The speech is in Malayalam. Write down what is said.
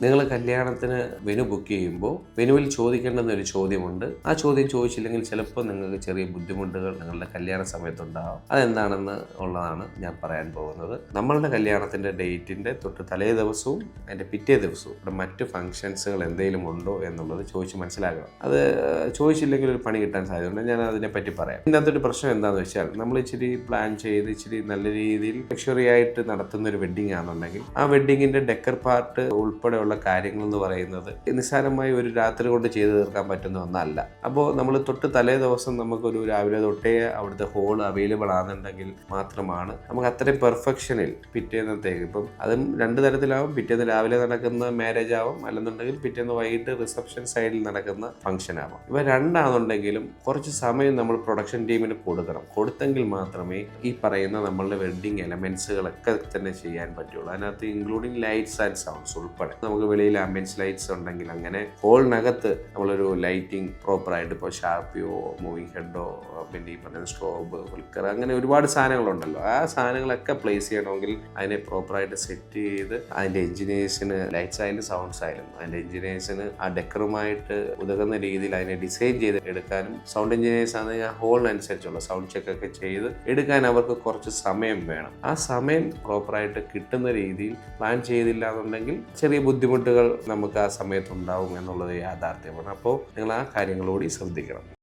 നിങ്ങൾ കല്യാണത്തിന് വെനു ബുക്ക് ചെയ്യുമ്പോൾ വെനുവിൽ ചോദിക്കേണ്ടുന്ന ഒരു ചോദ്യമുണ്ട്. ആ ചോദ്യം ചോദിച്ചില്ലെങ്കിൽ ചിലപ്പോൾ നിങ്ങൾക്ക് ചെറിയ ബുദ്ധിമുട്ടുകൾ നിങ്ങളുടെ കല്യാണ സമയത്തുണ്ടാകും. അതെന്താണെന്ന് ഉള്ളതാണ് ഞാൻ പറയാൻ പോകുന്നത്. നമ്മളുടെ കല്യാണത്തിൻ്റെ ഡേറ്റിൻ്റെ തൊട്ട് തലേ ദിവസവും അതിൻ്റെ പിറ്റേ ദിവസവും ഇവിടെ മറ്റ് ഫംഗ്ഷൻസുകൾ എന്തെങ്കിലും ഉണ്ടോ എന്നുള്ളത് ചോദിച്ച് മനസ്സിലാക്കണം. അത് ചോദിച്ചില്ലെങ്കിൽ ഒരു പണി കിട്ടാൻ സാധ്യതയുണ്ട്. ഞാൻ അതിനെപ്പറ്റി പറയാം. ഇതിനകത്തൊരു പ്രശ്നം എന്താണെന്ന് വെച്ചാൽ, നമ്മൾ ഇച്ചിരി പ്ലാൻ ചെയ്ത് ഇച്ചിരി നല്ല രീതിയിൽ ലക്ഷറി ആയിട്ട് നടത്തുന്ന ഒരു വെഡ്ഡിങ് ആണെന്നുണ്ടെങ്കിൽ ആ വെഡ്ഡിങ്ങിൻ്റെ ഡെക്കർ പാർട്ട് ഉൾപ്പെടെയുള്ള കാര്യങ്ങൾ എന്ന് പറയുന്നത് നിസ്സാരമായി ഒരു രാത്രി കൊണ്ട് ചെയ്തു തീർക്കാൻ പറ്റുന്ന ഒന്നല്ല. അപ്പോൾ നമ്മൾ തൊട്ട് തലേ ദിവസം നമുക്കൊരു രാവിലെ തൊട്ടേ അവിടുത്തെ ഹോൾ അവൈലബിൾ ആണെന്നുണ്ടെങ്കിൽ മാത്രമാണ് നമുക്ക് അത്രയും പെർഫെക്ഷനിൽ പിറ്റേന്നത്തേക്ക്, ഇപ്പം അതും രണ്ട് തരത്തിലാവും. പിറ്റേന്ന് രാവിലെ നടക്കുന്ന മാരേജ് ആവും, അല്ലെന്നുണ്ടെങ്കിൽ പിറ്റേന്ന് വൈകിട്ട് റിസപ്ഷൻ സൈഡിൽ നടക്കുന്ന ഫംഗ്ഷൻ ആവാം. ഇവ രണ്ടാണെന്നുണ്ടെങ്കിലും കുറച്ച് സമയം നമ്മൾ പ്രൊഡക്ഷൻ ടീമിന് കൊടുത്തെങ്കിൽ മാത്രമേ ഈ പറയുന്ന നമ്മളുടെ വെഡ്ഡിങ് എലമെന്റ്സുകളൊക്കെ തന്നെ ചെയ്യാൻ പറ്റുള്ളൂ. അതിനകത്ത് ഇൻക്ലൂഡിങ് ലൈറ്റ്സ് ആൻഡ് സൗണ്ട്സ് ഉൾപ്പെടെ. നമുക്ക് വെളിയിൽ ആംബിയൻസ് ലൈറ്റ്സ് ഉണ്ടെങ്കിൽ അങ്ങനെ ഹോളിനകത്ത് നമ്മളൊരു ലൈറ്റിംഗ് പ്രോപ്പറായിട്ട്, ഇപ്പോൾ ഷാർപ്പിയോ മൂവിങ് ഹെഡോ പിന്നെ ഈ പറഞ്ഞ സ്ട്രോബ് ഫ്ലിക്കർ അങ്ങനെ ഒരുപാട് സാധനങ്ങളുണ്ടല്ലോ. ആ സാധനങ്ങളൊക്കെ പ്ലേസ് ചെയ്യണമെങ്കിൽ അതിനെ പ്രോപ്പറായിട്ട് സെറ്റ് ചെയ്ത് അതിൻ്റെ എഞ്ചിനീയേഴ്സിന്, ലൈറ്റ്സ് ആയാലും സൗണ്ട്സ് ആയാലും അതിൻ്റെ എഞ്ചിനീയേഴ്സിന് ആ ഡെക്കറുമായിട്ട് ഉതകുന്ന രീതിയിൽ അതിനെ ഡിസൈൻ ചെയ്ത് എടുക്കാനും, സൗണ്ട് എഞ്ചിനീയേഴ്സ് ആണെങ്കിൽ ആ ഹോളിനനുസരിച്ചുള്ള സൗണ്ട് ചെക്കൊക്കെ ചെയ്ത് എടുക്കാൻ അവർക്ക് കുറച്ച് സമയം വേണം. ആ സമയം പ്രോപ്പറായിട്ട് കിട്ടുന്ന രീതിയിൽ പ്ലാൻ ചെയ്തില്ല എന്നുണ്ടെങ്കിൽ ചെറിയ ബുദ്ധിമുട്ടുകൾ നമുക്ക് ആ സമയത്തുണ്ടാവും എന്നുള്ളത് യാഥാർത്ഥ്യമാണ്. അപ്പോൾ നിങ്ങൾ ആ കാര്യങ്ങളോട് ശ്രദ്ധിക്കണം.